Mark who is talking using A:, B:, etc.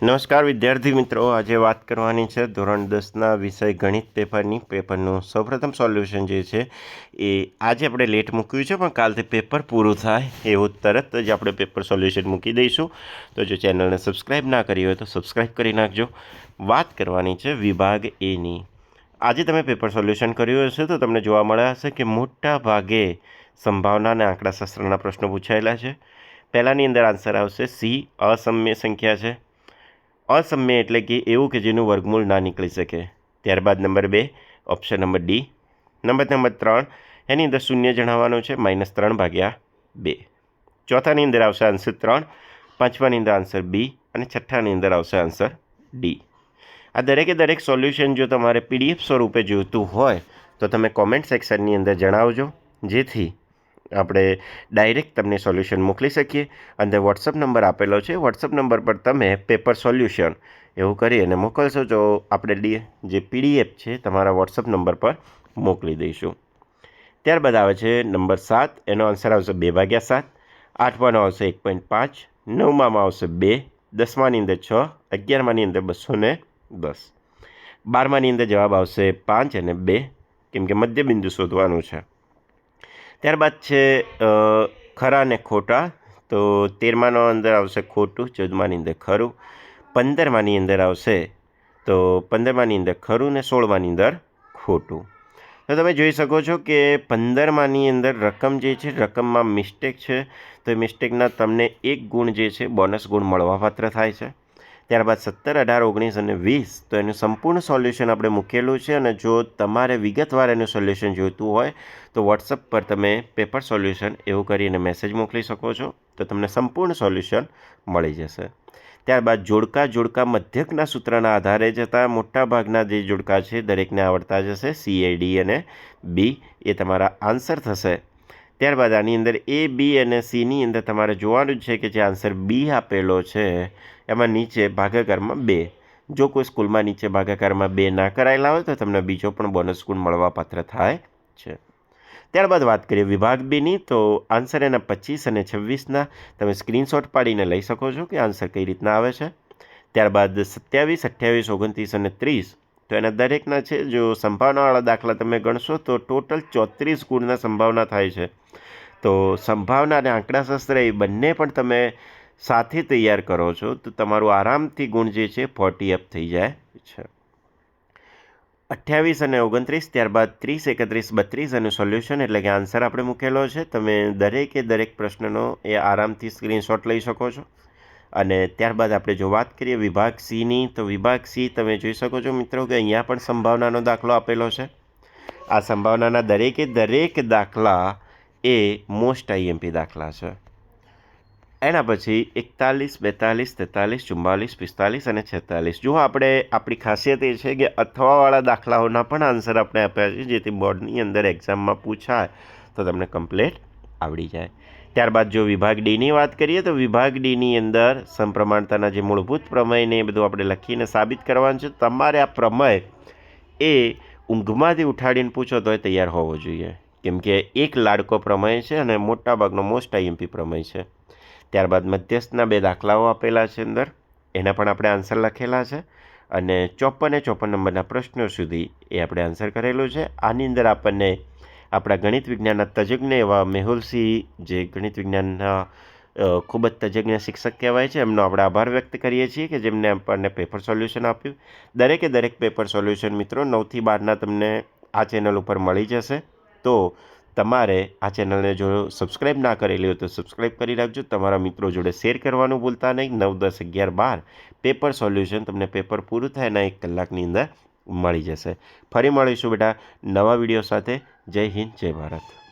A: નમસ્કાર વિદ્યાર્થી મિત્રો, આજે વાત કરવાની છે ધોરણ 10ના વિષય ગણિત પેપરનું સૌપ્રથમ સોલ્યુશન જે છે એ આજે આપણે લેટ મૂક્યું છે, પણ કાલથી પેપર પૂરું થાય એવું તરત જ આપણે પેપર સોલ્યુશન મૂકી દઈશું. તો જો ચેનલને સબસ્ક્રાઈબ ના કરી હોય તો સબસ્ક્રાઈબ કરી નાખજો. વાત કરવાની છે વિભાગ એની. આજે તમે પેપર સોલ્યુશન કર્યું હશે તો તમને જોવા મળ્યા હશે કે મોટા ભાગે સંભાવના અને આંકડાશાસ્ત્રના પ્રશ્નો પૂછાયેલા છે. પહેલાંની અંદર આન્સર આવશે સી, અસમ્ય સંખ્યા છે. અસમ્ય એટલે કે એવું કે જેનું વર્ગમૂળ ના નીકળી શકે. ત્યારબાદ number 2 option number D. Number 3 એની અંદર શૂન્ય જણાવવાનું છે -3/2. ચોથાની અંદર આવશે આન્સર 3, પાંચમાની અંદર આન્સર બી અને છઠ્ઠાની અંદર આવશે આન્સર ડી. આ દરેકે દરેક સોલ્યુશન જો તમારે PDF સ્વરૂપે જોઈતું હોય તો તમે કોમેન્ટ સેક્શનની અંદર જણાવજો, જેથી આપણે ડાયરેક્ટ તમને સોલ્યુશન મોકલી શકીએ. અંદર વોટ્સઅપ નંબર આપેલો છે, વોટ્સઅપ નંબર પર તમે પેપર સોલ્યુશન એવું કરી અને મોકલશો તો આપણે જે PDF છે તમારા વોટ્સઅપ નંબર પર મોકલી દઈશું. ત્યારબાદ આવે છે નંબર 7, એનો આન્સર આવશે 2/7. આઠમાનો આવશે 1.5, નવમામાં આવશે 2, દસમાની અંદર 6, 11માની અંદર 210, 12માની અંદર જવાબ આવશે 5 અને 2, કેમ કે મધ્યબિંદુ શોધવાનું છે. ત્યારબાદ છે ખરા અને ખોટા. તો 13માનો અંદર આવશે ખોટું, 14માની અંદર ખરું, 15માની અંદર આવશે તો 15માની અંદર ખરું ને 16માની અંદર ખોટું. તો તમે જોઈ શકો છો કે 15માની અંદર રકમ જે છે, રકમમાં મિસ્ટેક છે, તો એ મિસ્ટેકના તમને 1 ગુણ જે છે બોનસ ગુણ મળવાપાત્ર થાય છે. ત્યારબાદ 17, 18, 19 અને 20 તો એનું સંપૂર્ણ સોલ્યુશન આપણે મૂકેલું છે, અને જો તમારે વિગતવાર એનું સોલ્યુશન જોઈતું હોય તો વોટ્સઅપ પર તમે પેપર સોલ્યુશન એવું કરીને મેસેજ મોકલી શકો છો, તો તમને સંપૂર્ણ સોલ્યુશન મળી જશે. ત્યારબાદ જોડકા મધ્યકના સૂત્રના આધારે જતા મોટાભાગના જે જોડકા છે દરેકને આવડતા જશે. CAD અને B એ તમારા આન્સર થશે. ત્યારબાદ આની અંદર A, B અને Cની અંદર તમારે જોવાનું છે કે જે આન્સર B આપેલો છે એમાં નીચે ભાગાકારમાં 2. જો કોઈ સ્કૂલમાં નીચે ભાગાકારમાં 2 ના કરાયેલા હોય તો તમને બીજો પણ બોનસ ગુણ મળવાપાત્ર થાય છે. ત્યારબાદ વાત કરીએ વિભાગ Bની, તો આન્સર એના 25 અને 26ના તમે સ્ક્રીનશોટ પાડીને લઈ શકો છો કે આન્સર કઈ રીતના આવે છે. ત્યારબાદ 27, 28, 29 અને 30 તો એના દરેકના છે જો સંભાવનાવાળા દાખલા તમે ગણશો તો ટોટલ 34 ગુણના સંભાવના થાય છે. તો સંભાવના અને આંકડાશાસ્ત્ર એ બંને પણ તમે સાથે તૈયાર કરો છો તો તમારું આરામથી ગુણ જે છે 40 અપ થઈ જાય છે. 28 અને 29, ત્યારબાદ 30, 31, 32 અને સોલ્યુશન એટલે કે આન્સર આપણે મૂકેલો છે. તમે દરેકે દરેક પ્રશ્નનો એ આરામથી સ્ક્રીનશોટ લઈ શકો છો. અને ત્યારબાદ આપણે જો વાત કરીએ વિભાગ Cની, તો વિભાગ C તમે જોઈ શકો છો મિત્રો કે અહીંયા પણ સંભાવનાનો દાખલો આપેલો છે. આ સંભાવનાના દરેકે દરેક દાખલા એ મોસ્ટ IMP દાખલા છે. એના પછી 41, 42, 43, 44, 45 અને 46. જો આપણે આપણી ખાસિયત એ છે કે અથવાવાળા દાખલાઓના પણ આન્સર આપણે આપ્યા છે, જેથી બોર્ડની અંદર એક્ઝામમાં પૂછાય તો તમને કમ્પ્લીટ આવડી જાય. ત્યારબાદ જો વિભાગ Dની વાત કરીએ તો વિભાગ Dની અંદર સમપ્રમાણતાના જે મૂળભૂત પ્રમેયને એ બધું આપણે લખીને સાબિત કરવાનું છે. તમારે આ પ્રમેય એ ઊંઘમાંથી ઉઠાડીને પૂછો તો એ તૈયાર હોવો જોઈએ, કેમ કે એક લાડકો પ્રમેય છે અને મોટાભાગનો મોસ્ટ IMP પ્રમેય છે. ત્યારબાદ મધ્યસ્થના 2 દાખલાઓ આપેલા છે અંદર, એના પણ આપણે આન્સર લખેલા છે. અને 54 નંબરના પ્રશ્નો સુધી એ આપણે આન્સર કરેલું છે. આની અંદર આપણને આપણા ગણિત વિજ્ઞાનના તજજ્ઞ એવા મેહુલસિંહ, જે ગણિત વિજ્ઞાનના ખૂબ જ તજજ્ઞ શિક્ષક કહેવાય છે, એમનો આપણે આભાર વ્યક્ત કરીએ છીએ કે જેમને આપણને પેપર સોલ્યુશન આપ્યું. દરેકે દરેક પેપર સોલ્યુશન મિત્રો 9થી 12ના તમને આ ચેનલ ઉપર મળી જશે. તો તમારે આ ચેનલને જો સબસ્ક્રાઈબ ના કરેલી હોય તો સબસ્ક્રાઈબ કરી રાખજો. તમારા મિત્રો જોડે શેર કરવાનું ભૂલતા નહીં. 9, 10, 11, 12 પેપર સોલ્યુશન તમને પેપર પૂરું થાય એના 1 કલાકની અંદર મળી જશે. ફરી મળીશું બેટા નવા વિડીયો સાથે. જય હિન્દ, જય ભારત.